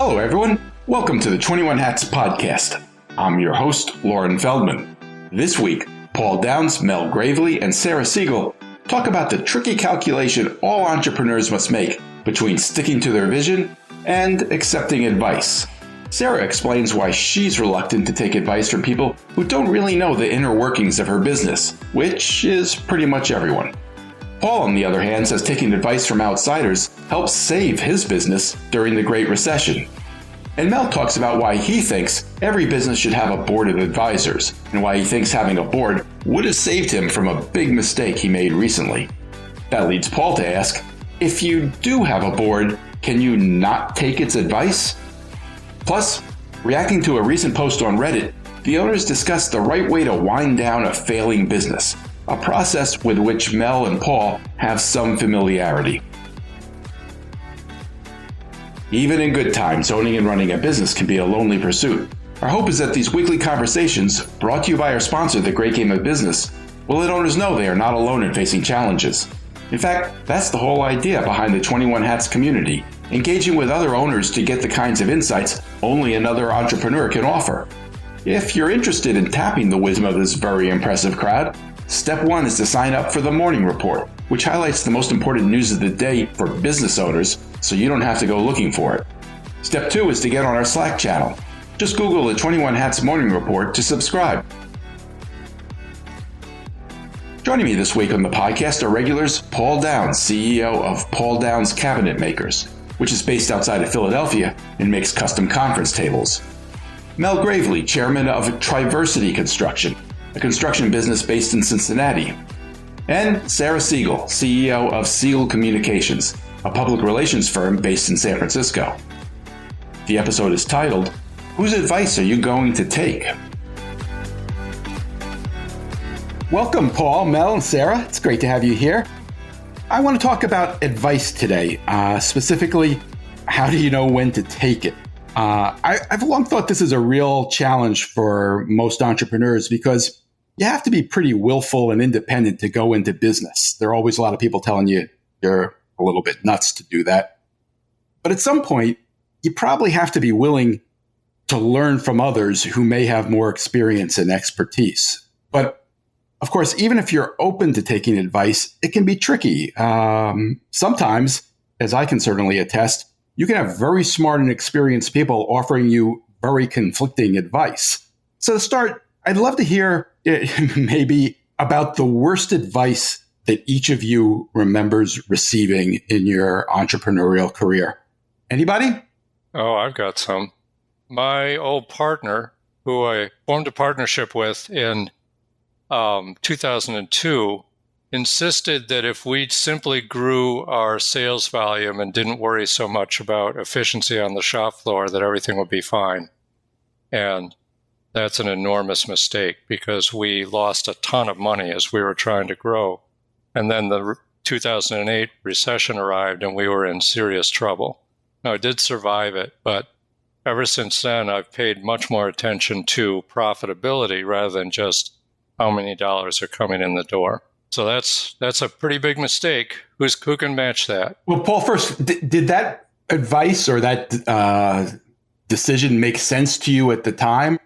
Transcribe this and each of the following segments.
Hello, everyone. Welcome to the 21 Hats podcast. I'm your host, Lauren Feldman. This week, Paul Downs, Mel Gravely, and Sarah Segal talk about the tricky calculation all entrepreneurs must make between sticking to their vision and accepting advice. Sarah explains why she's reluctant to take advice from people who don't really know the inner workings of her business, which is pretty much everyone. Paul, on the other hand, says taking advice from outsiders helps save his business during the Great Recession. And Mel talks about why he thinks every business should have a board of advisors, and why he thinks having a board would have saved him from a big mistake he made recently. That leads Paul to ask, if you do have a board, can you not take its advice? Plus, reacting to a recent post on Reddit, the owners discussed the right way to wind down a failing business, a process with which Mel and Paul have some familiarity. Even in good times, owning and running a business can be a lonely pursuit. Our hope is that these weekly conversations, brought to you by our sponsor, The Great Game of Business, will let owners know they are not alone in facing challenges. In fact, that's the whole idea behind the 21 Hats community, engaging with other owners to get the kinds of insights only another entrepreneur can offer. If you're interested in tapping the wisdom of this very impressive crowd, step one is to sign up for the Morning Report, which highlights the most important news of the day for business owners, so you don't have to go looking for it. Step two is to get on our Slack channel. Just Google the 21 Hats Morning Report to subscribe. Joining me this week on the podcast are regulars Paul Downs, CEO of Paul Downs Cabinet Makers, which is based outside of Philadelphia and makes custom conference tables. Mel Gravely, chairman of Triversity Construction, a construction business based in Cincinnati. And Sarah Segal, CEO of Segal Communications, a public relations firm based in San Francisco. The episode is titled, Whose Advice Are You Going to Take? Welcome, Paul, Mel, and Sarah. It's great to have you here. I want to talk about advice today, specifically, how do you know when to take it? I've long thought this is a real challenge for most entrepreneurs because you have to be pretty willful and independent to go into business. There are always a lot of people telling you you're a little bit nuts to do that. But at some point, you probably have to be willing to learn from others who may have more experience and expertise. But of course, even if you're open to taking advice, it can be tricky. Sometimes, as I can certainly attest, you can have very smart and experienced people offering you very conflicting advice. So to start, I'd love to hear maybe about the worst advice that each of you remembers receiving in your entrepreneurial career. Anybody? Oh, I've got some. My old partner, who I formed a partnership with in 2002, insisted that if we simply grew our sales volume and didn't worry so much about efficiency on the shop floor, that everything would be fine. And that's an enormous mistake because we lost a ton of money as we were trying to grow. And then the 2008 recession arrived and we were in serious trouble. Now, I did survive it, but ever since then, I've paid much more attention to profitability rather than just how many dollars are coming in the door. So that's a pretty big mistake. Who can match that? Well, Paul, first, did that advice or that decision make sense to you at the time?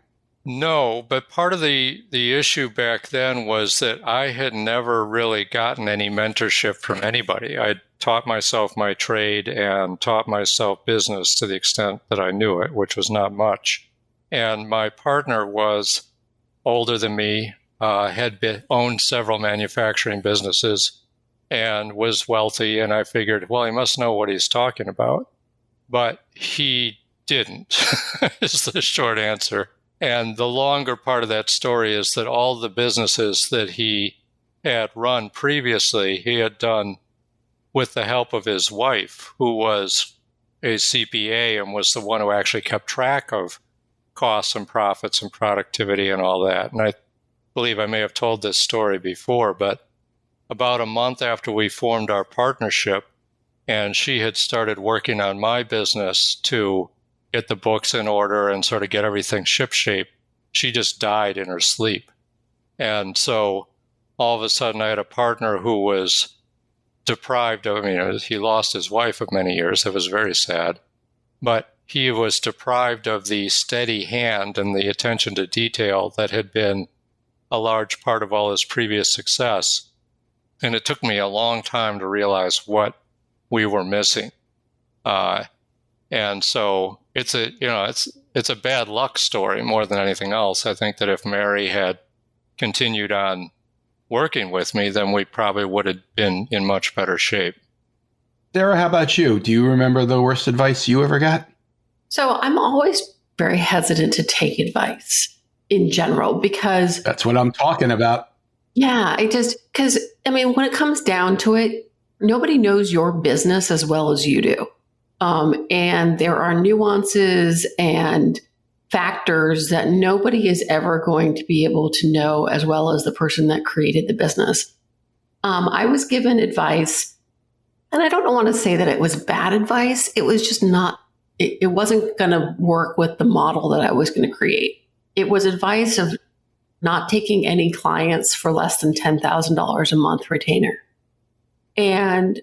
No, but part of the issue back then was that I had never really gotten any mentorship from anybody. I taught myself my trade and taught myself business to the extent that I knew it, which was not much. And my partner was older than me, owned several manufacturing businesses, and was wealthy. And I figured, well, he must know what he's talking about. But he didn't, is the short answer. And the longer part of that story is that all the businesses that he had run previously, he had done with the help of his wife, who was a CPA and was the one who actually kept track of costs and profits and productivity and all that. And I believe I may have told this story before, but about a month after we formed our partnership and she had started working on my business to get the books in order and sort of get everything shipshape, she just died in her sleep. And so all of a sudden I had a partner who was deprived of, he lost his wife of many years. It was very sad. But he was deprived of the steady hand and the attention to detail that had been a large part of all his previous success. And it took me a long time to realize what we were missing. And so it's a bad luck story more than anything else. I think that if Mary had continued on working with me, then we probably would have been in much better shape. Sarah, how about you? Do you remember the worst advice you ever got? So I'm always very hesitant to take advice in general because... That's what I'm talking about. Yeah, when it comes down to it, nobody knows your business as well as you do. And there are nuances and factors that nobody is ever going to be able to know as well as the person that created the business. I was given advice, and I don't want to say that it was bad advice. It was just it wasn't going to work with the model that I was going to create. It was advice of not taking any clients for less than $10,000 a month retainer. And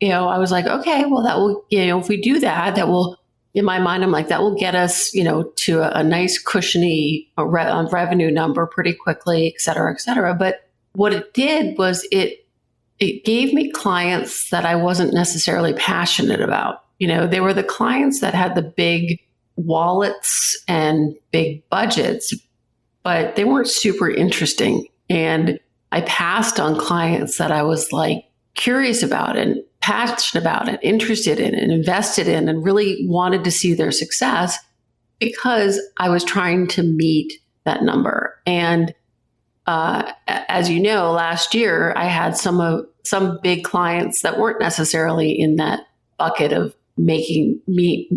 I was like, okay, well, that will, if we do that, that will, in my mind, I'm like, that will get us, to a nice cushiony revenue number pretty quickly, et cetera, et cetera. But what it did was it gave me clients that I wasn't necessarily passionate about. They were the clients that had the big wallets and big budgets, but they weren't super interesting. And I passed on clients that I was like curious about and passionate about and interested in and invested in and really wanted to see their success because I was trying to meet that number. And as you know, last year I had some big clients that weren't necessarily in that bucket of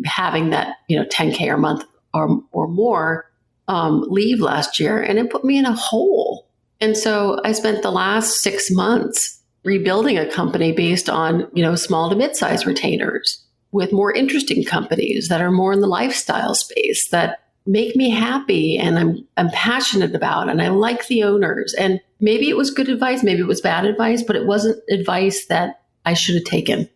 having that 10K a month or more leave last year, and it put me in a hole. And so I spent the last 6 months rebuilding a company based on, small to mid-size retainers with more interesting companies that are more in the lifestyle space that make me happy and I'm passionate about, and I like the owners. And maybe it was good advice, maybe it was bad advice, but it wasn't advice that I should have taken.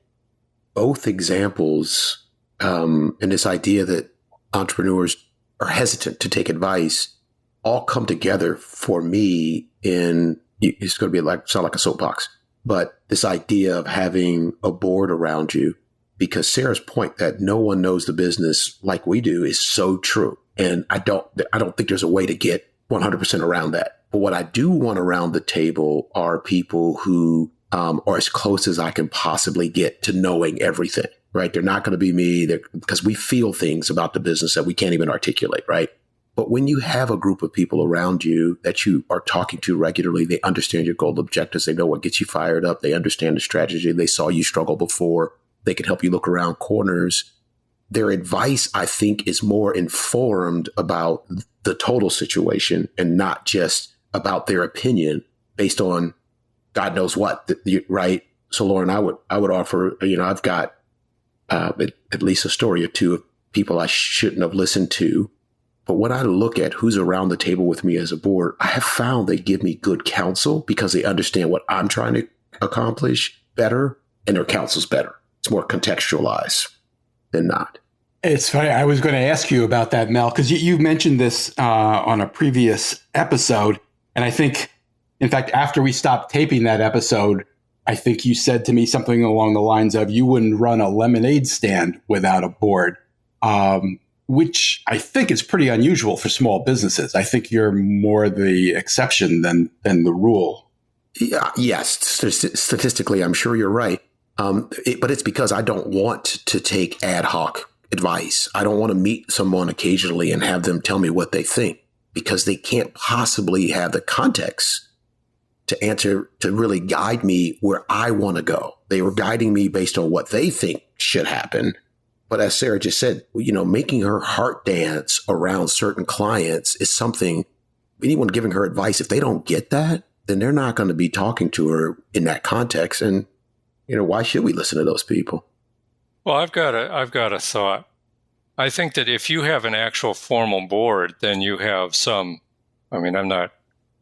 Both examples, and this idea that entrepreneurs are hesitant to take advice all come together for me in, it's going to sound like a soapbox, but this idea of having a board around you, because Sarah's point that no one knows the business like we do is so true. And I don't think there's a way to get 100% around that. But what I do want around the table are people who are as close as I can possibly get to knowing everything, right? They're not going to be me because we feel things about the business that we can't even articulate, right? But when you have a group of people around you that you are talking to regularly, they understand your goal objectives. They know what gets you fired up. They understand the strategy. They saw you struggle before. They can help you look around corners. Their advice, I think, is more informed about the total situation and not just about their opinion based on God knows what, right? So, Lauren, I would offer, I've got at least a story or two of people I shouldn't have listened to. But when I look at who's around the table with me as a board, I have found they give me good counsel because they understand what I'm trying to accomplish better, and their counsel's better. It's more contextualized than not. It's funny. I was going to ask you about that, Mel, because you mentioned this on a previous episode. And I think, in fact, after we stopped taping that episode, I think you said to me something along the lines of you wouldn't run a lemonade stand without a board, which I think is pretty unusual for small businesses. I think you're more the exception than the rule. Yeah, yes, statistically, I'm sure you're right. But it's because I don't want to take ad hoc advice. I don't want to meet someone occasionally and have them tell me what they think, because they can't possibly have the context to really guide me where I want to go. They were guiding me based on what they think should happen. But as Sarah just said, making her heart dance around certain clients is something, anyone giving her advice, if they don't get that, then they're not going to be talking to her in that context. And, why should we listen to those people? Well, I've got a thought. I think that if you have an actual formal board, then you have I'm not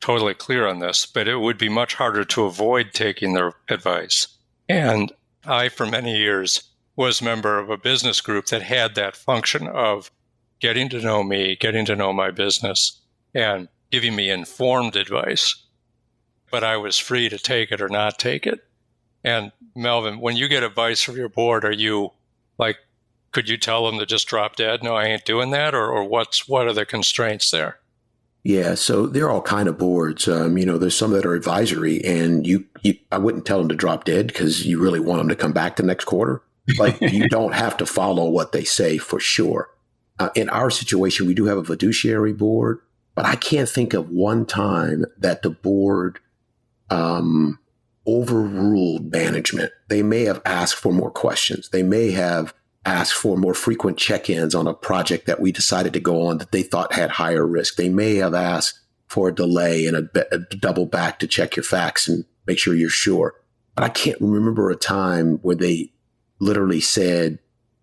totally clear on this, but it would be much harder to avoid taking their advice. And I, for many years, was a member of a business group that had that function of getting to know me, getting to know my business, and giving me informed advice. But I was free to take it or not take it. And Melvin, when you get advice from your board, are you like, could you tell them to just drop dead? No, I ain't doing that. Or what are the constraints there? Yeah, so there are all kind of boards. There's some that are advisory, and I wouldn't tell them to drop dead because you really want them to come back the next quarter. But you don't have to follow what they say for sure. In our situation, we do have a fiduciary board, but I can't think of one time that the board overruled management. They may have asked for more questions. They may have asked for more frequent check-ins on a project that we decided to go on that they thought had higher risk. They may have asked for a delay and a double back to check your facts and make sure you're sure. But I can't remember a time where they literally said,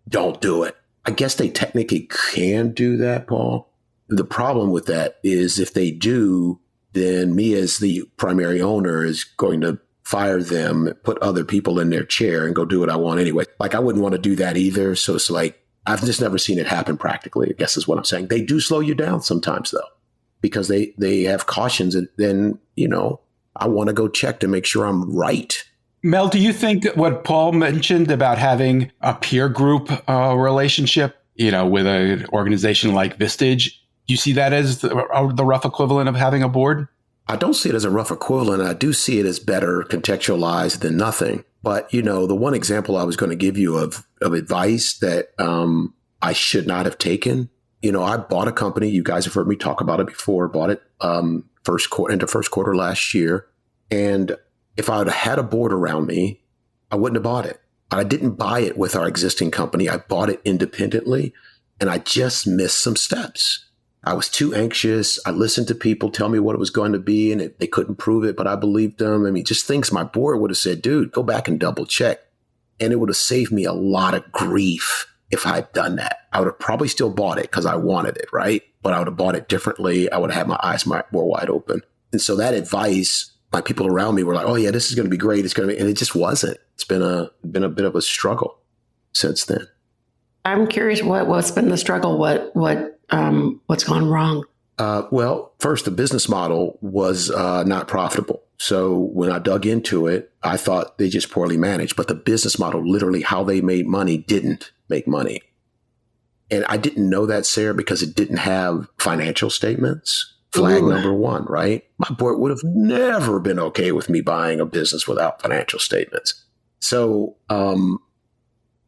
don't do it. I guess they technically can do that, Paul. The problem with that is if they do, then me as the primary owner is going to fire them, put other people in their chair and go do what I want anyway. Like I wouldn't want to do that either. So it's like, I've just never seen it happen practically, I guess is what I'm saying. They do slow you down sometimes though, because they have cautions and then, I want to go check to make sure I'm right. Mel, do you think that what Paul mentioned about having a peer group relationship, with an organization like Vistage, do you see that as the rough equivalent of having a board? I don't see it as a rough equivalent. I do see it as better contextualized than nothing. But, the one example I was going to give you of advice that I should not have taken, I bought a company. You guys have heard me talk about it before. Bought it first quarter last year. And if I had had a board around me, I wouldn't have bought it. I didn't buy it with our existing company. I bought it independently, and I just missed some steps. I was too anxious. I listened to people tell me what it was going to be, and they couldn't prove it, but I believed them. I mean, just things my board would have said, dude, go back and double check. And it would have saved me a lot of grief if I had done that. I would have probably still bought it because I wanted it, right? But I would have bought it differently. I would have had my eyes more wide open. And so that advice, my people around me were like, oh yeah, this is going to be great. It's going to be, and it just wasn't. It's been a bit of a struggle since then. I'm curious what's been the struggle? What's gone wrong? Well, first, the business model was not profitable. So when I dug into it, I thought they just poorly managed. But the business model, literally how they made money, didn't make money. And I didn't know that, Sarah, because it didn't have financial statements. Flag number one, right? My board would have never been okay with me buying a business without financial statements. So,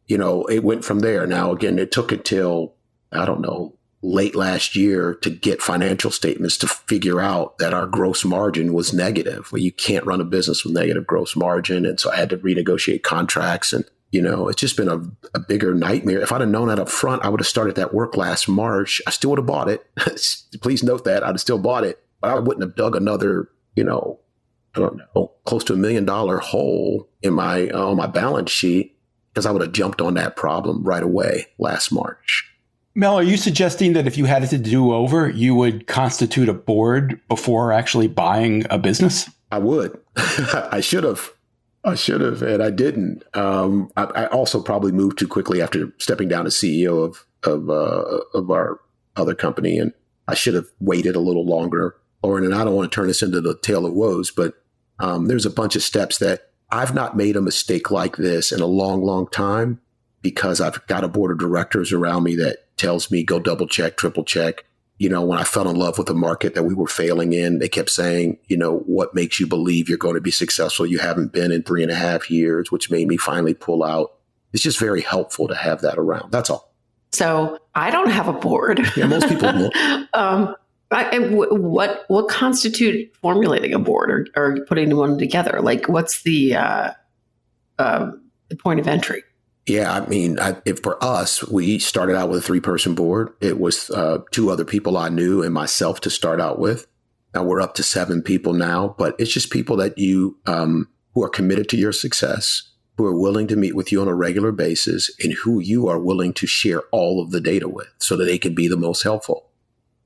it went from there. Now, again, it took until, I don't know, late last year to get financial statements to figure out that our gross margin was negative. Well, you can't run a business with negative gross margin. And so I had to renegotiate contracts. And, it's just been a bigger nightmare. If I'd have known that up front, I would have started that work last March. I still would have bought it. Please note that I'd have still bought it, but I wouldn't have dug another, I don't know, close to $1 million hole in on my balance sheet because I would have jumped on that problem right away last March. Mel, are you suggesting that if you had it to do over, you would constitute a board before actually buying a business? I would. I should have, and I didn't. I also probably moved too quickly after stepping down as CEO of our other company, and I should have waited a little longer. And I don't want to turn this into the tale of woes, but there's a bunch of steps that I've not made a mistake like this in a long, long time because I've got a board of directors around me that tells me go double check, triple check. When I fell in love with the market that we were failing in, they kept saying, what makes you believe you're going to be successful? You haven't been in 3.5 years, which made me finally pull out. It's just very helpful to have that around. That's all. So I don't have a board. Yeah, most people don't. What constitute formulating a board or putting one together? Like, what's the point of entry? Yeah, I mean, for us, we started out with a 3-person board. It was 2 other people I knew and myself to start out with. Now we're up to 7 people now, but it's just people that you who are committed to your success, who are willing to meet with you on a regular basis, and who you are willing to share all of the data with so that they can be the most helpful.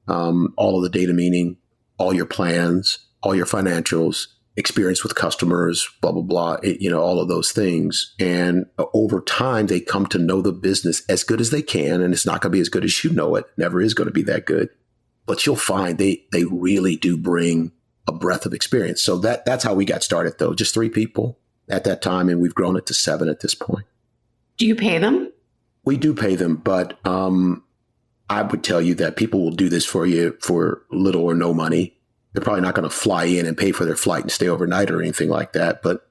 All of the data meaning all your plans, all your financials, experience with customers, blah, blah, blah, all of those things. And over time, they come to know the business as good as they can. And it's not going to be as good as you know it. Never is going to be that good. But you'll find they really do bring a breadth of experience. So that's how we got started, though. Just 3 people at that time. And we've grown it to 7 at this point. Do you pay them? We do pay them. But I would tell you that people will do this for you for little or no money. They're probably not going to fly in and pay for their flight and stay overnight or anything like that. But,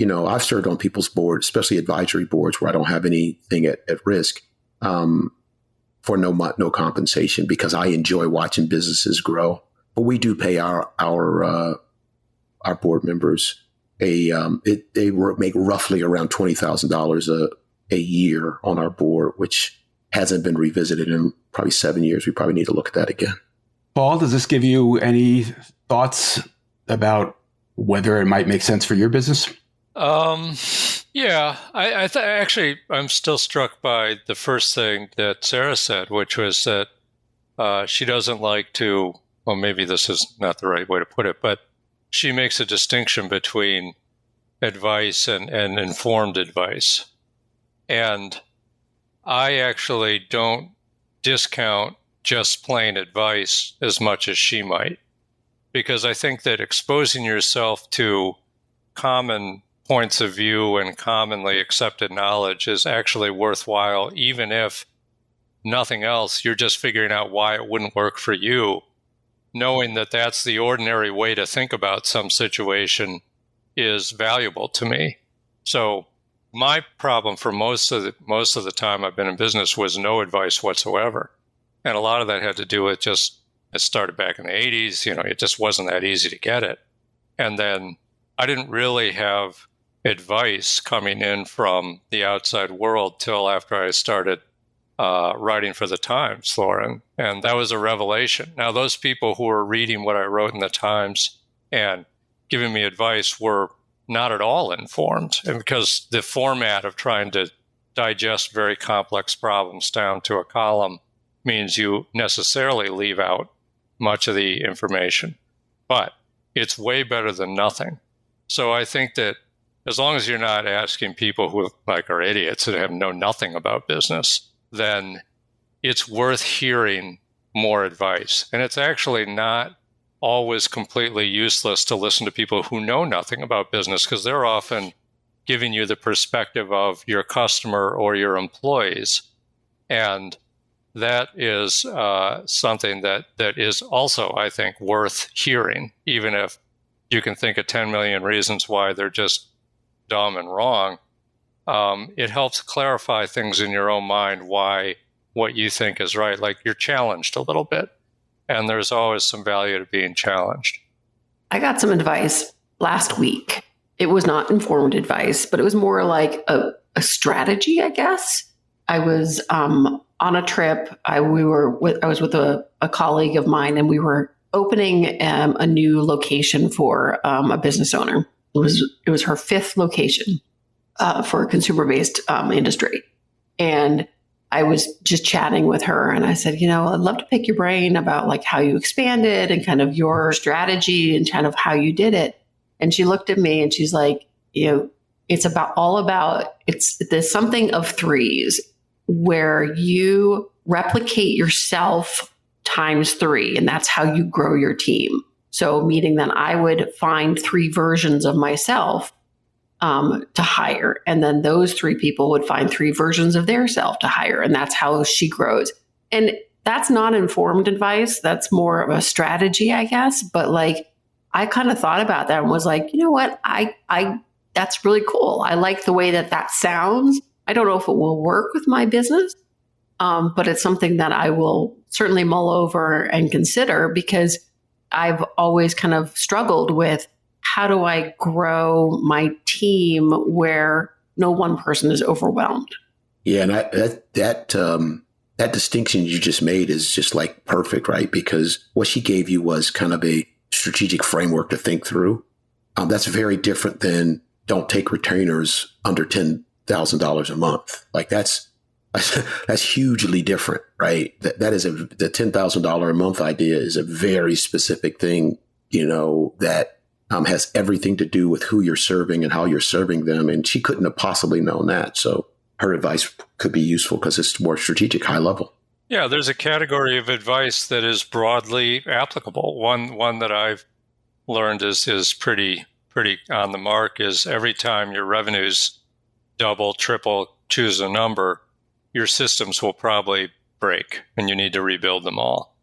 I've served on people's boards, especially advisory boards where I don't have anything at risk for no compensation because I enjoy watching businesses grow. But we do pay our board members they make roughly around $20,000 a year on our board, which hasn't been revisited in probably 7 years. We probably need to look at that again. Paul, does this give you any thoughts about whether it might make sense for your business? Yeah, actually, I'm still struck by the first thing that Sarah said, which was that she doesn't like to, well, maybe this is not the right way to put it, but she makes a distinction between advice and informed advice. And I actually don't discount just plain advice as much as she might, because I think that exposing yourself to common points of view and commonly accepted knowledge is actually worthwhile, even if nothing else, you're just figuring out why it wouldn't work for you. Knowing that that's the ordinary way to think about some situation is valuable to me. So my problem for most of the time I've been in business was no advice whatsoever. And a lot of that had to do with it started back in the 80s, it just wasn't that easy to get it. And then I didn't really have advice coming in from the outside world till after I started writing for the Times, Lauren. And that was a revelation. Now, those people who were reading what I wrote in the Times and giving me advice were not at all informed. And because the format of trying to digest very complex problems down to a column means you necessarily leave out much of the information. But it's way better than nothing. So I think that as long as you're not asking people who are idiots and know nothing about business, then it's worth hearing more advice. And it's actually not always completely useless to listen to people who know nothing about business, because they're often giving you the perspective of your customer or your employees. And that is something that is also, I think, worth hearing, even if you can think of 10 million reasons why they're just dumb and wrong. It helps clarify things in your own mind why what you think is right. Like you're challenged a little bit, and there's always some value to being challenged. I got some advice last week. It was not informed advice, but it was more like a strategy, I guess. I was on a trip. I was with a colleague of mine, and we were opening a new location for a business owner. It was her 5th location for a consumer-based industry. And I was just chatting with her, and I said, I'd love to pick your brain about how you expanded and kind of your strategy and kind of how you did it. And she looked at me and she's like, it's there's something of 3s where you replicate yourself times 3, and that's how you grow your team. So meaning that I would find 3 versions of myself to hire. And then those 3 people would find 3 versions of their self to hire. And that's how she grows. And that's not informed advice. That's more of a strategy, I guess. But I kind of thought about that and was like, you know what? That's really cool. I like the way that sounds. I don't know if it will work with my business, but it's something that I will certainly mull over and consider, because I've always kind of struggled with how do I grow my team where no one person is overwhelmed. Yeah, and that distinction you just made is just perfect, right? Because what she gave you was kind of a strategic framework to think through. That's very different than don't take retainers under $10,000 a month. That's hugely different, right? That is the $10,000 a month idea is a very specific thing, that has everything to do with who you're serving and how you're serving them. And she couldn't have possibly known that. So her advice could be useful because it's more strategic, high level. Yeah, there's a category of advice that is broadly applicable. One that I've learned is pretty on the mark is every time your revenues double, triple, choose a number, your systems will probably break and you need to rebuild them all.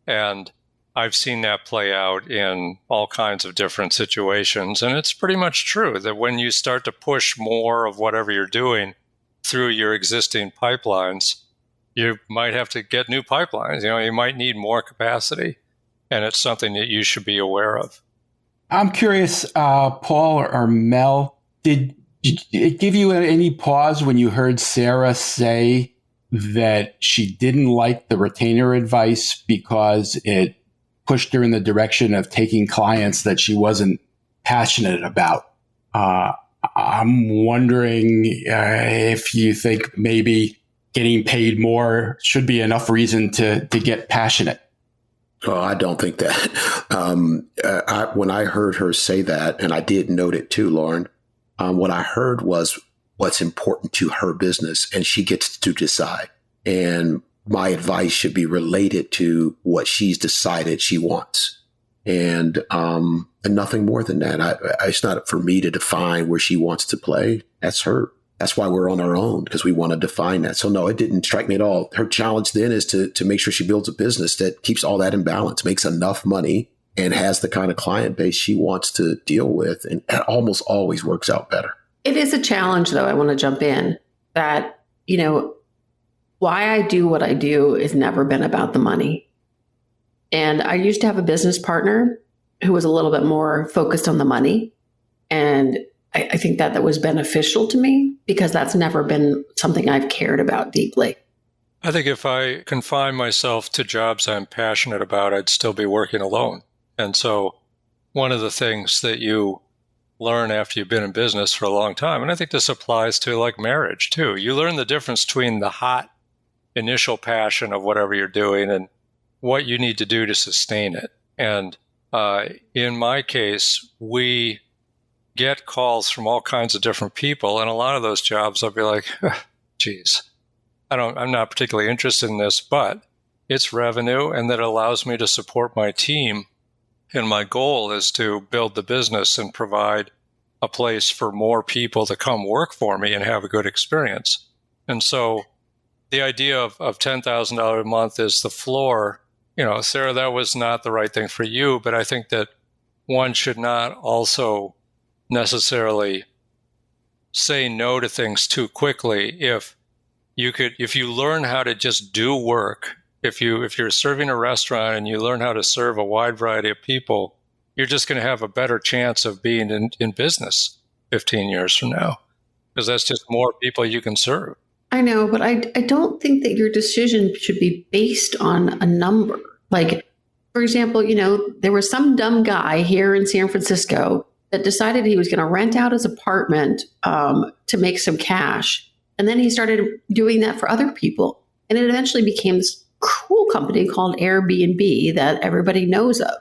And I've seen that play out in all kinds of different situations. And it's pretty much true that when you start to push more of whatever you're doing through your existing pipelines, you might have to get new pipelines. You might need more capacity. And it's something that you should be aware of. I'm curious, Paul or Mel, did it give you any pause when you heard Sarah say that she didn't like the retainer advice because it pushed her in the direction of taking clients that she wasn't passionate about? I'm wondering if you think maybe getting paid more should be enough reason to get passionate. Oh, I don't think that. When I heard her say that, and I did note it too, Lauren, what I heard was what's important to her business, and she gets to decide. And my advice should be related to what she's decided she wants. And nothing more than that. It's not for me to define where she wants to play. That's her. That's why we're on our own, because we want to define that. So no, it didn't strike me at all. Her challenge then is to make sure she builds a business that keeps all that in balance, makes enough money, and has the kind of client base she wants to deal with. And it almost always works out better. It is a challenge, though. I want to jump in that, why I do what I do has never been about the money. And I used to have a business partner who was a little bit more focused on the money. And I think that was beneficial to me because that's never been something I've cared about deeply. I think if I confine myself to jobs I'm passionate about, I'd still be working alone. And so one of the things that you learn after you've been in business for a long time, and I think this applies to like marriage too, you learn the difference between the hot initial passion of whatever you're doing and what you need to do to sustain it. And in my case, we get calls from all kinds of different people. And a lot of those jobs, I'll be like, geez, I'm not particularly interested in this, but it's revenue and that allows me to support my team. And my goal is to build the business and provide a place for more people to come work for me and have a good experience. And so the idea of $10,000 a month is the floor. Sarah, that was not the right thing for you, but I think that one should not also necessarily say no to things too quickly. If you learn how to just do work, if you're serving a restaurant and you learn how to serve a wide variety of people, you're just going to have a better chance of being in business 15 years from now, because that's just more people you can serve. I know, but I don't think that your decision should be based on a number. Like, for example, there was some dumb guy here in San Francisco that decided he was going to rent out his apartment to make some cash. And then he started doing that for other people. And it eventually became this cool company called Airbnb that everybody knows of.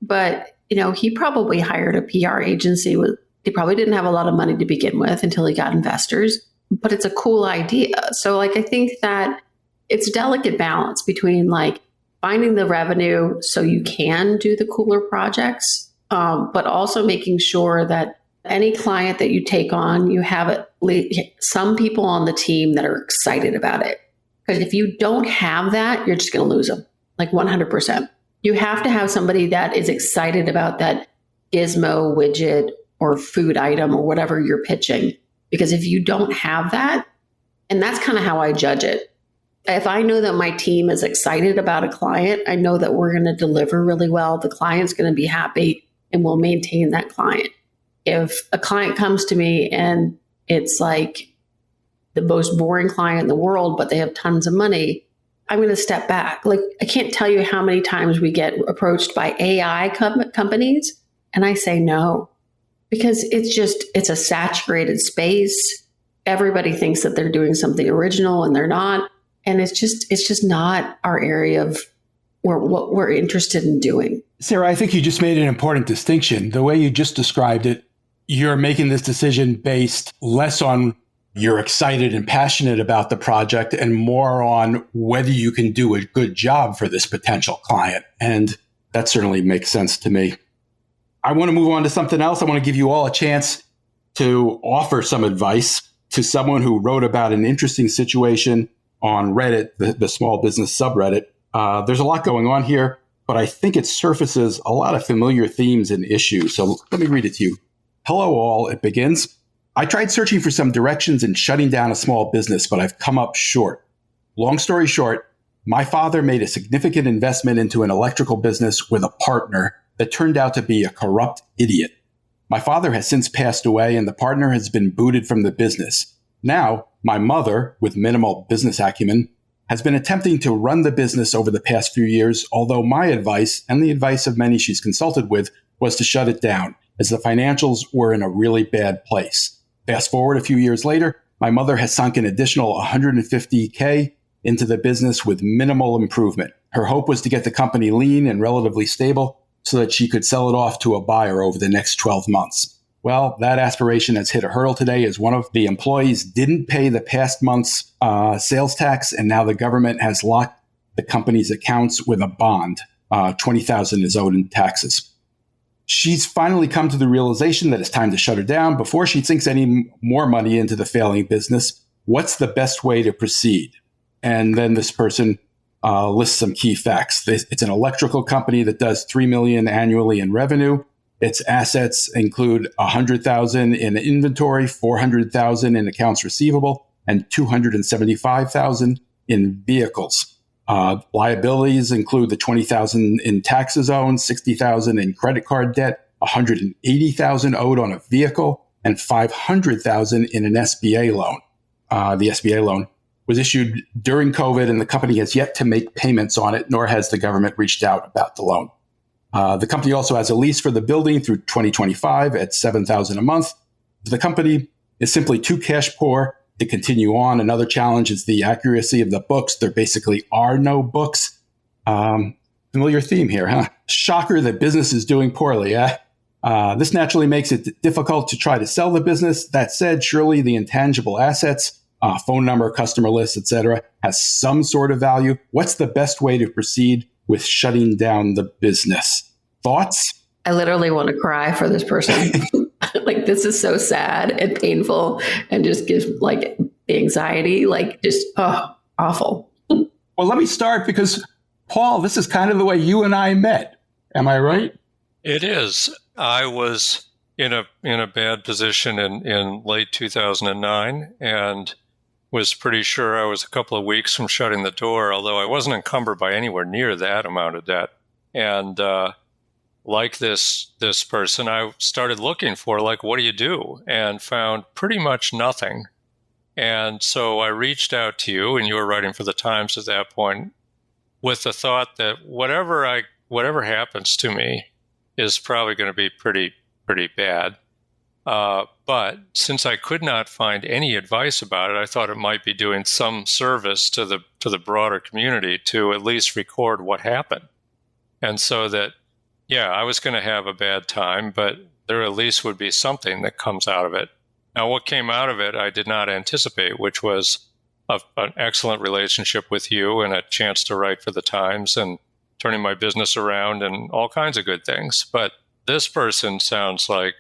But, he probably hired a PR agency. He probably didn't have a lot of money to begin with until he got investors. But it's a cool idea. So, I think that it's a delicate balance between, finding the revenue so you can do the cooler projects, but also making sure that any client that you take on, you have at least some people on the team that are excited about it. Because if you don't have that, you're just going to lose them, 100%. You have to have somebody that is excited about that gizmo, widget, or food item or whatever you're pitching. Because if you don't have that, and that's kind of how I judge it. If I know that my team is excited about a client, I know that we're going to deliver really well. The client's going to be happy and we'll maintain that client. If a client comes to me and it's the most boring client in the world, but they have tons of money, I'm going to step back. I can't tell you how many times we get approached by AI companies and I say no, because it's a saturated space. Everybody thinks that they're doing something original and they're not. And it's just not our area of what we're interested in doing. Sarah, I think you just made an important distinction. The way you just described it, you're making this decision based less on you're excited and passionate about the project and more on whether you can do a good job for this potential client. And that certainly makes sense to me. I want to move on to something else. I want to give you all a chance to offer some advice to someone who wrote about an interesting situation on Reddit, the small business subreddit. There's a lot going on here, but I think it surfaces a lot of familiar themes and issues. So let me read it to you. Hello all, it begins. I tried searching for some directions in shutting down a small business, but I've come up short. Long story short, my father made a significant investment into an electrical business with a partner that turned out to be a corrupt idiot. My father has since passed away and the partner has been booted from the business. Now, my mother, with minimal business acumen, has been attempting to run the business over the past few years, although my advice, and the advice of many she's consulted with, was to shut it down, as the financials were in a really bad place. Fast forward a few years later, my mother has sunk an additional $150K into the business with minimal improvement. Her hope was to get the company lean and relatively stable so that she could sell it off to a buyer over the next 12 months. Well, that aspiration has hit a hurdle today as one of the employees didn't pay the past month's sales tax, and now the government has locked the company's accounts with a bond. $20,000 is owed in taxes. She's finally come to the realization that it's time to shut her down before she sinks any more money into the failing business. What's the best way to proceed? And then this person lists some key facts. It's an electrical company that does $3 million annually in revenue. Its assets include $100,000 in inventory, $400,000 in accounts receivable, and $275,000 in vehicles. Liabilities include the $20,000 in taxes owed, $60,000 in credit card debt, $180,000 owed on a vehicle, and $500,000 in an SBA loan. The SBA loan was issued during COVID, and the company has yet to make payments on it, nor has the government reached out about the loan. The company also has a lease for the building through 2025 at $7,000 a month. The company is simply too cash poor to continue on. Another challenge is the accuracy of the books. There basically are no books. Familiar theme here, huh? Shocker that business is doing poorly. This naturally makes it difficult to try to sell the business. That said, surely the intangible assets, phone number, customer list, etc., has some sort of value. What's the best way to proceed with shutting down the business? Thoughts? I literally want to cry for this person. Like, this is so sad and painful and just gives like anxiety, like just, awful. Well, let me start because, Paul, this is kind of the way you and I met. Am I right? It is. I was in a bad position in late 2009 and was pretty sure I was a couple of weeks from shutting the door, although I wasn't encumbered by anywhere near that amount of debt. And like this person, I started looking for, like, what do you do? And found pretty much nothing. And so I reached out to you, and you were writing for the Times at that point, with the thought that whatever happens to me is probably going to be pretty bad. But since I could not find any advice about it, I thought it might be doing some service to the broader community to at least record what happened. And so that, yeah, I was going to have a bad time, but there at least would be something that comes out of it. Now, what came out of it, I did not anticipate, which was an excellent relationship with you and a chance to write for the Times and turning my business around and all kinds of good things. But this person sounds like,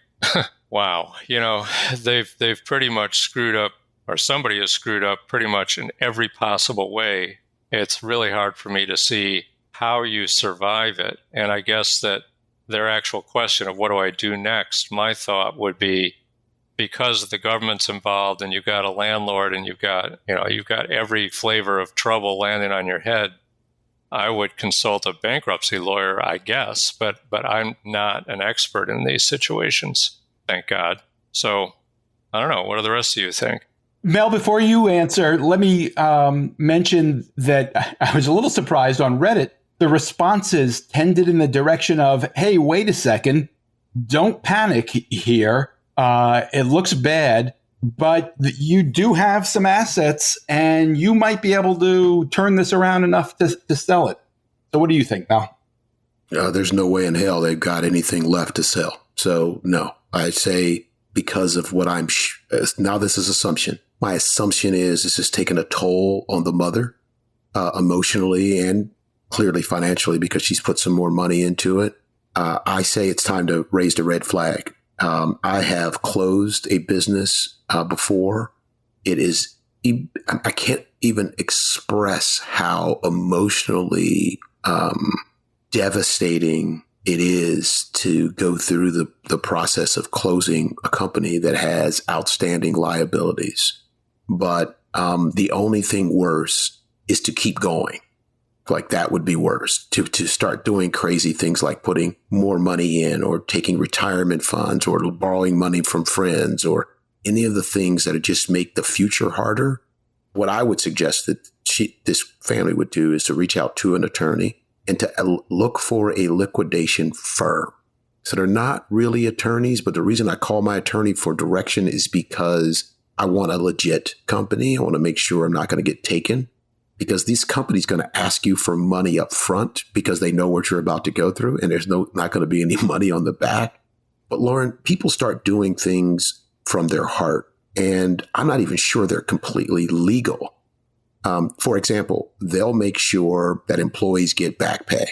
wow, they've pretty much screwed up, or somebody has screwed up pretty much in every possible way. It's really hard for me to see how you survive it. And I guess that their actual question of what do I do next, my thought would be, because the government's involved and you've got a landlord and you've got every flavor of trouble landing on your head, I would consult a bankruptcy lawyer, I guess, but I'm not an expert in these situations, thank God. So I don't know. What do the rest of you think? Mel, before you answer, let me mention that I was a little surprised on Reddit. The responses tended in the direction of, hey, wait a second, don't panic here. It looks bad, but you do have some assets and you might be able to turn this around enough to sell it. So what do you think, Mel? there's no way in hell they've got anything left to sell. So no, I say because of what now this is assumption. My assumption is this is taking a toll on the mother, emotionally and clearly financially, because she's put some more money into it. I say it's time to raise the red flag. I have closed a business before. I can't even express how emotionally devastating it is to go through the process of closing a company that has outstanding liabilities. But the only thing worse is to keep going. Like that would be worse, to start doing crazy things like putting more money in or taking retirement funds or borrowing money from friends or any of the things that just make the future harder. What I would suggest that this family would do is to reach out to an attorney and to look for a liquidation firm. So they're not really attorneys, but the reason I call my attorney for direction is because I want a legit company. I want to make sure I'm not going to get taken, because these companies going to ask you for money up front because they know what you're about to go through, and there's not going to be any money on the back. But Lauren, people start doing things from their heart, and I'm not even sure they're completely legal. For example, they'll make sure that employees get back pay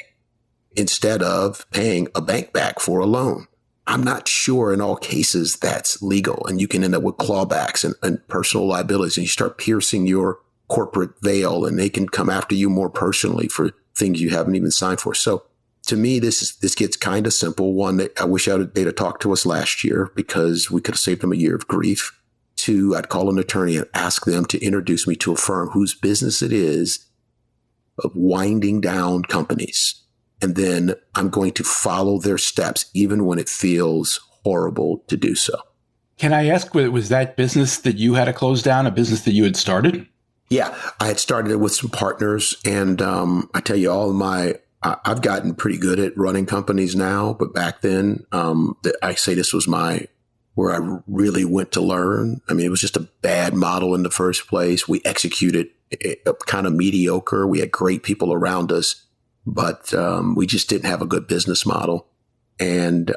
instead of paying a bank back for a loan. I'm not sure in all cases that's legal, and you can end up with clawbacks and personal liabilities, and you start piercing your corporate veil, and they can come after you more personally for things you haven't even signed for. So to me, this gets kind of simple. One, I wish they'd have talked to us last year because we could have saved them a year of grief. Two, I'd call an attorney and ask them to introduce me to a firm whose business it is of winding down companies. And then I'm going to follow their steps, even when it feels horrible to do so. Can I ask, was that business that you had to close down a business that you had started? Yeah, I had started it with some partners, and I tell you, I've gotten pretty good at running companies now, but back then, I say this was where I really went to learn. I mean, it was just a bad model in the first place. We executed kind of mediocre. We had great people around us, but we just didn't have a good business model. And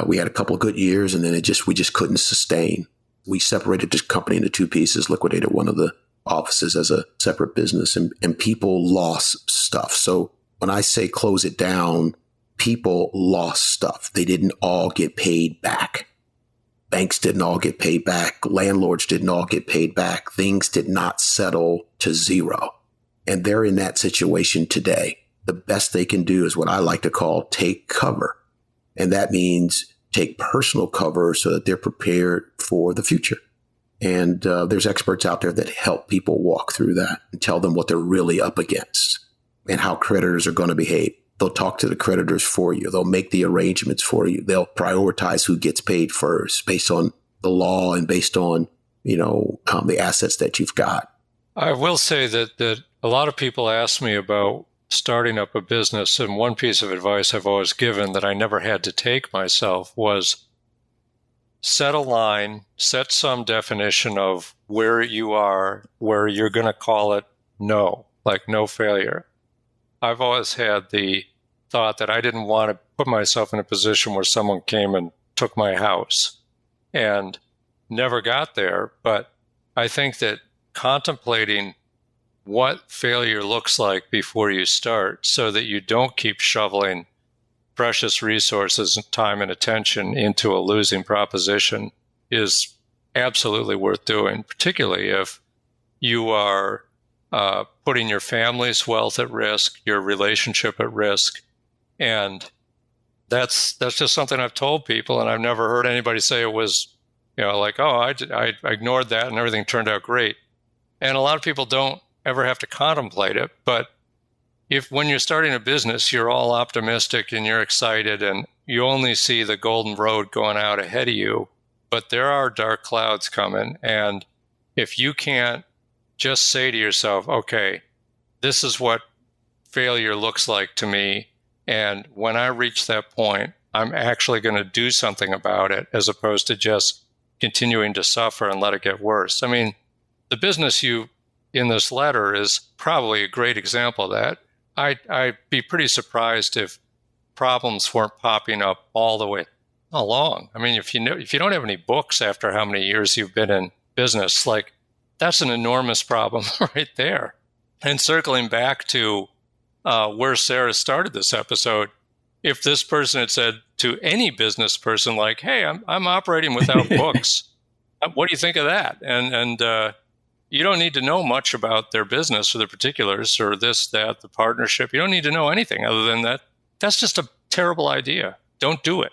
we had a couple of good years, and then we just couldn't sustain. We separated this company into two pieces, liquidated one of the offices as a separate business, and people lost stuff. So when I say close it down, people lost stuff. They didn't all get paid back. Banks didn't all get paid back. Landlords didn't all get paid back. Things did not settle to zero. And they're in that situation today. The best they can do is what I like to call take cover. And that means take personal cover so that they're prepared for the future. And there's experts out there that help people walk through that and tell them what they're really up against and how creditors are going to behave. They'll talk to the creditors for you. They'll make the arrangements for you. They'll prioritize who gets paid first based on the law and based on, the assets that you've got. I will say that a lot of people ask me about starting up a business, and one piece of advice I've always given that I never had to take myself was set a line, set some definition of where you are, where you're going to call it no, like no failure. I've always had the thought that I didn't want to put myself in a position where someone came and took my house, and never got there. But I think that contemplating what failure looks like before you start so that you don't keep shoveling precious resources and time and attention into a losing proposition is absolutely worth doing, particularly if you are putting your family's wealth at risk, your relationship at risk. And that's just something I've told people, and I've never heard anybody say it was, I ignored that and everything turned out great. And a lot of people don't ever have to contemplate it. But when you're starting a business, you're all optimistic and you're excited and you only see the golden road going out ahead of you. But there are dark clouds coming. And if you can't just say to yourself, okay, this is what failure looks like to me, and when I reach that point, I'm actually going to do something about it, as opposed to just continuing to suffer and let it get worse. I mean, the business in this letter is probably a great example of that. I'd be pretty surprised if problems weren't popping up all the way along. I mean, if you don't have any books after how many years you've been in business, like that's an enormous problem right there. And circling back to where Sarah started this episode, if this person had said to any business person, like, "Hey, I'm operating without books. What do you think of that?" And you don't need to know much about their business or the particulars or this, that, the partnership. You don't need to know anything other than that. That's just a terrible idea. Don't do it.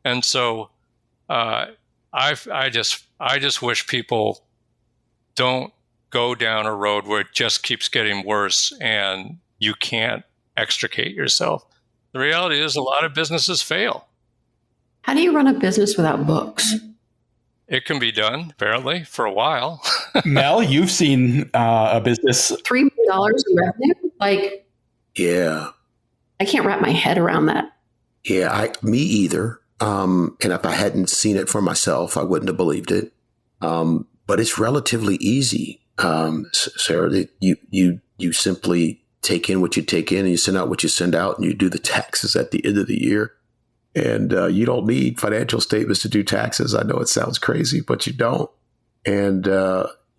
And so I just wish people don't go down a road where it just keeps getting worse and you can't extricate yourself. The reality is a lot of businesses fail. How do you run a business without books? It can be done, apparently, for a while. Mel, you've seen a business. $3 million in revenue? Like, Yeah. I can't wrap my head around that. Yeah, me either. And if I hadn't seen it for myself, I wouldn't have believed it. But it's relatively easy, Sarah. That you simply take in what you take in, and you send out what you send out, and you do the taxes at the end of the year. And you don't need financial statements to do taxes. I know it sounds crazy, but you don't. And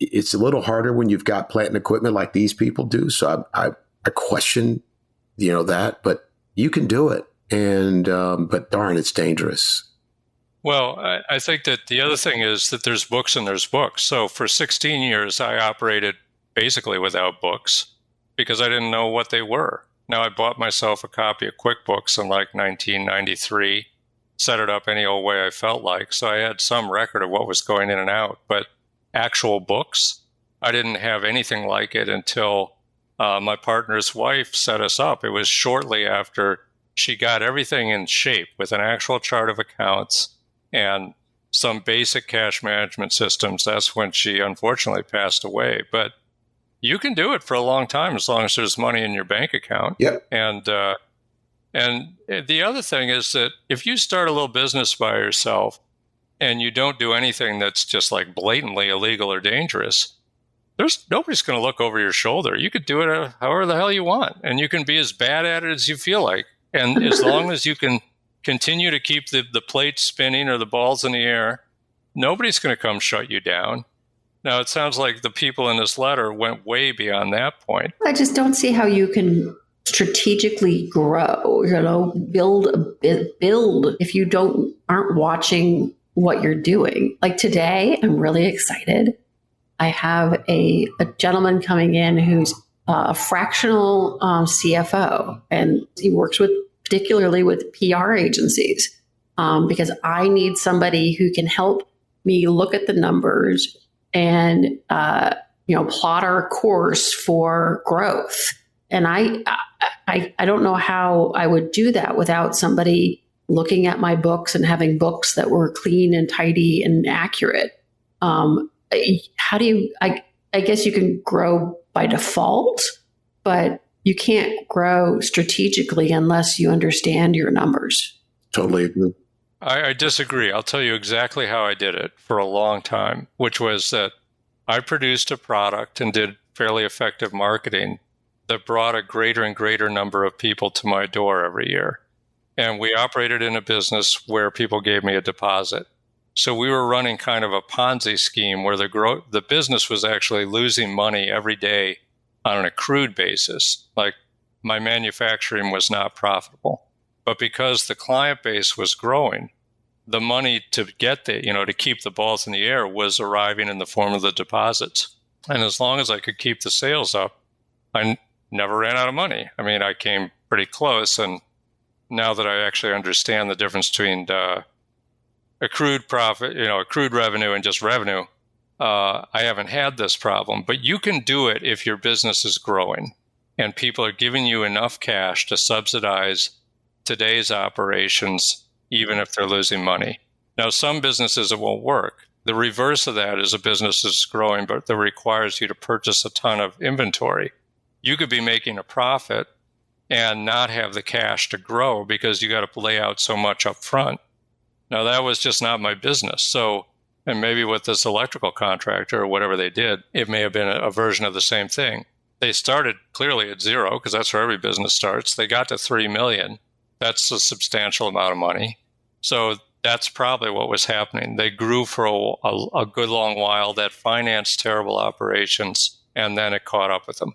it's a little harder when you've got plant and equipment like these people do. So I question, that, but you can do it. And but darn, it's dangerous. Well, I think that the other thing is that there's books and there's books. So for 16 years, I operated basically without books because I didn't know what they were. Now, I bought myself a copy of QuickBooks in like 1993, set it up any old way I felt like. So I had some record of what was going in and out. But actual books, I didn't have anything like it until my partner's wife set us up. It was shortly after she got everything in shape with an actual chart of accounts and some basic cash management systems. That's when she unfortunately passed away. But you can do it for a long time as long as there's money in your bank account. Yep. And the other thing is that if you start a little business by yourself and you don't do anything that's just like blatantly illegal or dangerous, nobody's going to look over your shoulder. You could do it however the hell you want, and you can be as bad at it as you feel like. And as long as you can continue to keep the plates spinning or the balls in the air, nobody's going to come shut you down. Now, it sounds like the people in this letter went way beyond that point. I just don't see how you can strategically grow, build if you aren't watching what you're doing. Like today, I'm really excited. I have a gentleman coming in who's a fractional CFO, and he works particularly with PR agencies because I need somebody who can help me look at the numbers and plot our course for growth. And I don't know how I would do that without somebody looking at my books and having books that were clean and tidy and accurate. How do you? I guess you can grow by default, but you can't grow strategically unless you understand your numbers. Totally agree. I disagree. I'll tell you exactly how I did it for a long time, which was that I produced a product and did fairly effective marketing that brought a greater and greater number of people to my door every year. And we operated in a business where people gave me a deposit. So we were running kind of a Ponzi scheme where the business was actually losing money every day on an accrued basis. Like my manufacturing was not profitable. But because the client base was growing, the money to get to keep the balls in the air was arriving in the form of the deposits. And as long as I could keep the sales up, I never ran out of money. I mean, I came pretty close. And now that I actually understand the difference between accrued profit, accrued revenue and just revenue, I haven't had this problem. But you can do it if your business is growing and people are giving you enough cash to subsidize today's operations, even if they're losing money. Now, some businesses, it won't work. The reverse of that is a business that's growing, but that requires you to purchase a ton of inventory. You could be making a profit and not have the cash to grow because you got to lay out so much up front. Now, that was just not my business. So, and maybe with this electrical contractor or whatever they did, it may have been a version of the same thing. They started clearly at zero because that's where every business starts. They got to $3 million. That's a substantial amount of money. So that's probably what was happening. They grew for a good long while that financed terrible operations, and then it caught up with them.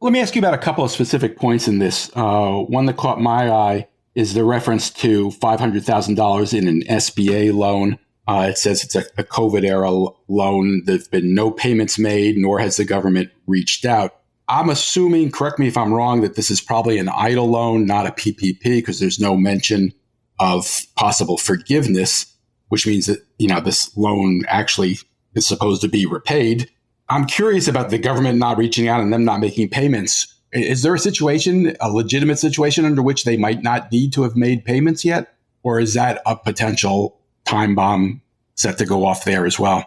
Let me ask you about a couple of specific points in this. One that caught my eye is the reference to $500,000 in an SBA loan. It says it's a COVID-era loan. There's been no payments made, nor has the government reached out. I'm assuming, correct me if I'm wrong, that this is probably an EIDL loan, not a PPP, because there's no mention of possible forgiveness, which means that, this loan actually is supposed to be repaid. I'm curious about the government not reaching out and them not making payments. Is there a legitimate situation under which they might not need to have made payments yet? Or is that a potential time bomb set to go off there as well?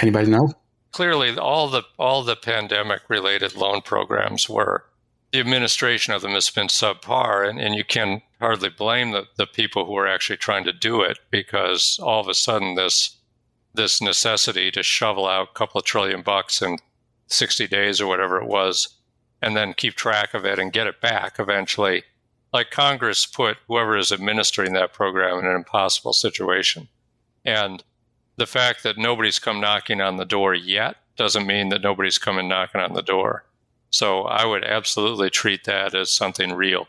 Anybody know? Clearly, all the pandemic-related loan programs were. The administration of them has been subpar, and you can hardly blame the people who are actually trying to do it, because all of a sudden this necessity to shovel out a couple of $1 trillion in 60 days or whatever it was, and then keep track of it and get it back eventually. Like, Congress put whoever is administering that program in an impossible situation. And the fact that nobody's come knocking on the door yet doesn't mean that nobody's coming knocking on the door. So I would absolutely treat that as something real.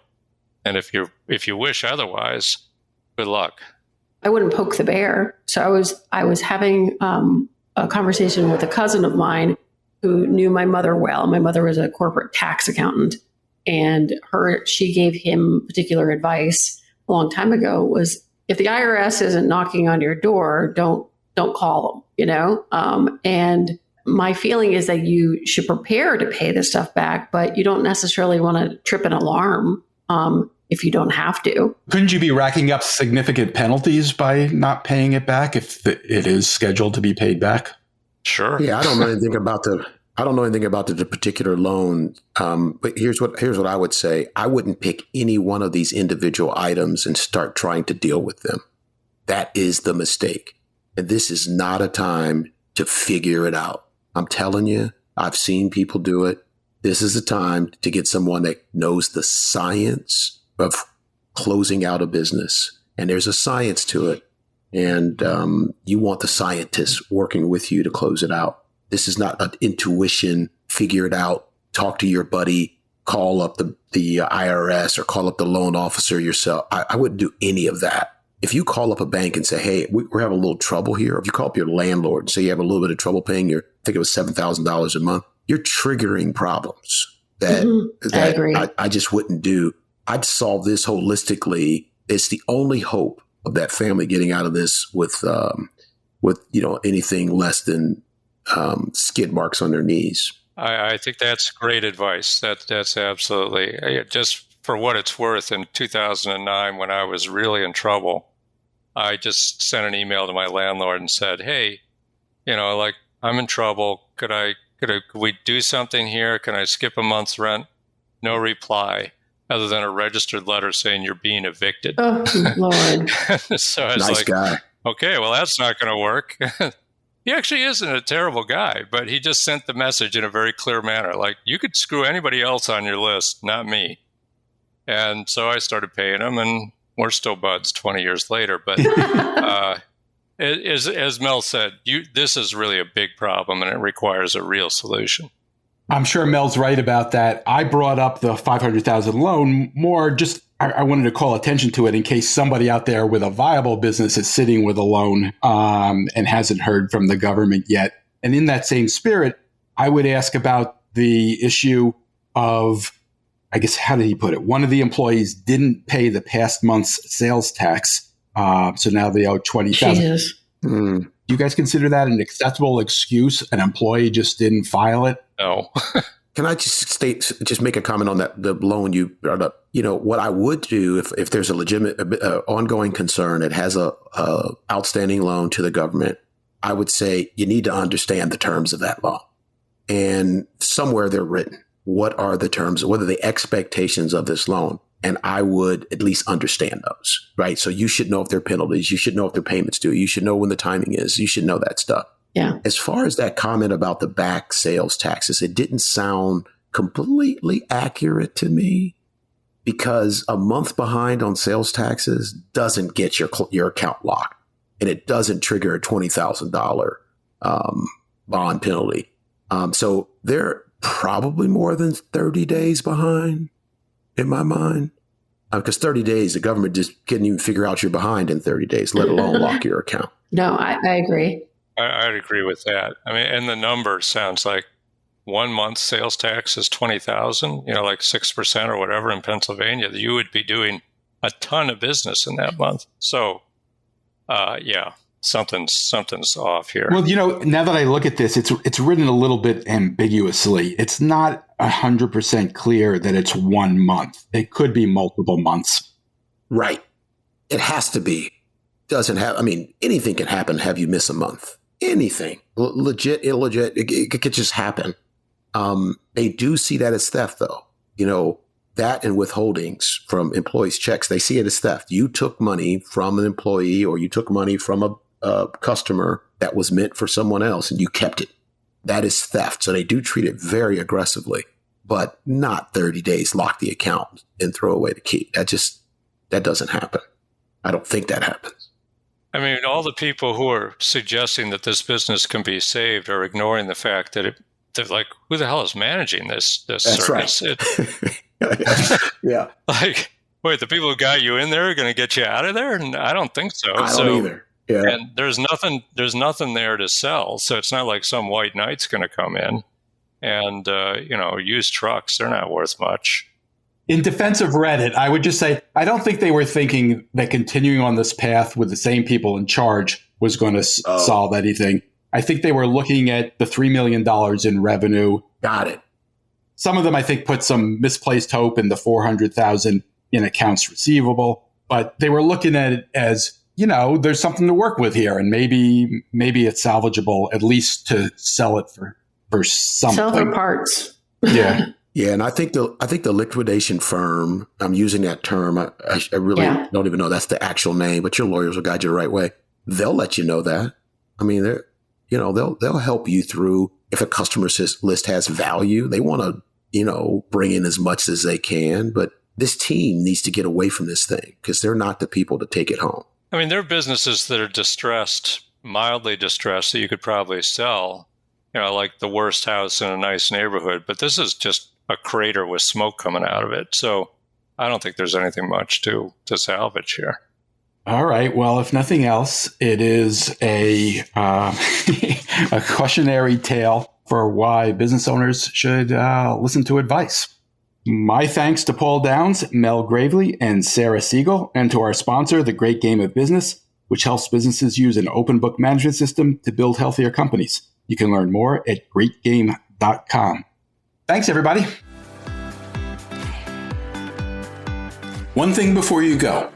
And if you wish otherwise, good luck. I wouldn't poke the bear. So I was having a conversation with a cousin of mine who knew my mother well. My mother was a corporate tax accountant, and she gave him particular advice a long time ago was, if the IRS isn't knocking on your door, don't call them, and my feeling is that you should prepare to pay this stuff back, but you don't necessarily want to trip an alarm if you don't have to. Couldn't you be racking up significant penalties by not paying it back if it is scheduled to be paid back? Sure. Yeah, I don't know anything about the particular loan. But here's what I would say. I wouldn't pick any one of these individual items and start trying to deal with them. That is the mistake. And this is not a time to figure it out. I'm telling you, I've seen people do it. This is the time to get someone that knows the science of closing out a business. And there's a science to it. And you want the scientists working with you to close it out. This is not an intuition, figure it out, talk to your buddy, call up the IRS or call up the loan officer yourself. I wouldn't do any of that. If you call up a bank and say, hey, we're having a little trouble here, or if you call up your landlord and say you have a little bit of trouble paying I think it was $7,000 a month, you're triggering problems that I agree. I just wouldn't do. I'd solve this holistically. It's the only hope of that family getting out of this with anything less than skid marks on their knees. I think that's great advice. That's absolutely, just for what it's worth. In 2009, when I was really in trouble, I just sent an email to my landlord and said, hey, I'm in trouble. Could we do something here? Can I skip a month's rent? No reply, other than a registered letter saying you're being evicted. Oh, Lord. So I was Nice like, guy. Okay, well, that's not going to work. He actually isn't a terrible guy, but he just sent the message in a very clear manner. Like, you could screw anybody else on your list, not me. And so I started paying him, and we're still buds 20 years later. But as Mel said, this is really a big problem, and it requires a real solution. I'm sure Mel's right about that. I brought up the $500,000 loan more just I wanted to call attention to it in case somebody out there with a viable business is sitting with a loan and hasn't heard from the government yet. And in that same spirit, I would ask about the issue of, I guess, how did he put it? One of the employees didn't pay the past month's sales tax, so now they owe $20,000. Do you guys consider that an acceptable excuse? An employee just didn't file it? No. Can I just make a comment on that, the loan you brought up? What I would do if there's a legitimate ongoing concern, it has a outstanding loan to the government, I would say you need to understand the terms of that loan. And somewhere they're written. What are the terms? What are the expectations of this loan? And I would at least understand those, right? So you should know if there are penalties. You should know if there are payments due. You should know when the timing is. You should know that stuff. Yeah. As far as that comment about the back sales taxes, it didn't sound completely accurate to me, because a month behind on sales taxes doesn't get your account locked, and it doesn't trigger a $20,000 bond penalty. So they're probably more than 30 days behind in my mind, because 30 days, the government just couldn't even figure out you're behind in 30 days, let alone lock your account. No, I agree. I'd agree with that. I mean, and the number sounds like 1 month sales tax is 20,000, like 6% or whatever in Pennsylvania. You would be doing a ton of business in that month. So, yeah, something's off here. Well, now that I look at this, it's written a little bit ambiguously. It's not 100% clear that it's 1 month. It could be multiple months. Right. It has to be. Doesn't have, anything can happen. Have you miss a month? Anything. Legit, illegit, it could just happen. They do see that as theft, though. That and withholdings from employees' checks, they see it as theft. You took money from an employee, or you took money from a customer that was meant for someone else, and you kept it. That is theft. So they do treat it very aggressively, but not 30 days, lock the account and throw away the key. That doesn't happen. I don't think that happens. I mean, all the people who are suggesting that this business can be saved are ignoring the fact that they're like, who the hell is managing this That's service? Right. Yeah. Like, wait, the people who got you in there are going to get you out of there? And I don't think so. I don't either. Yeah. And there's nothing there to sell. So it's not like some white knight's going to come in and, used trucks, they're not worth much. In defense of Reddit, I would just say, I don't think they were thinking that continuing on this path with the same people in charge was going to solve anything. I think they were looking at the $3 million in revenue. Got it. Some of them, I think, put some misplaced hope in the $400,000 in accounts receivable, but they were looking at it as, there's something to work with here, and maybe it's salvageable, at least to sell it for something. Sell for parts. Yeah. Yeah, and I think the liquidation firm, I'm using that term, I really don't even know that's the actual name, but your lawyers will guide you the right way. They'll let you know that. They'll help you through if a customer list has value. They want to, bring in as much as they can, but this team needs to get away from this thing because they're not the people to take it home. I mean, there are businesses that are distressed, mildly distressed, that you could probably sell, like the worst house in a nice neighborhood, but this is just a crater with smoke coming out of it. So I don't think there's anything much to salvage here. All right. Well, if nothing else, it is a cautionary tale for why business owners should listen to advice. My thanks to Paul Downs, Mel Gravely, and Sarah Segal, and to our sponsor, The Great Game of Business, which helps businesses use an open book management system to build healthier companies. You can learn more at greatgame.com. Thanks, everybody. One thing before you go.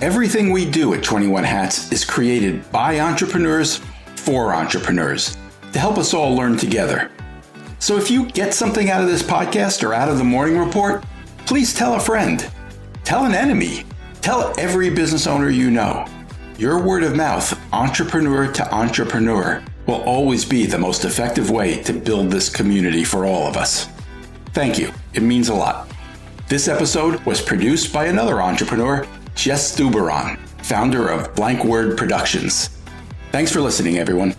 Everything we do at 21 Hats is created by entrepreneurs for entrepreneurs to help us all learn together. So if you get something out of this podcast or out of the morning report, please tell a friend, tell an enemy, tell every business owner you know. Your word of mouth, entrepreneur to entrepreneur, will always be the most effective way to build this community for all of us. Thank you. It means a lot. This episode was produced by another entrepreneur, Jess Stuberon, founder of Blank Word Productions. Thanks for listening, everyone.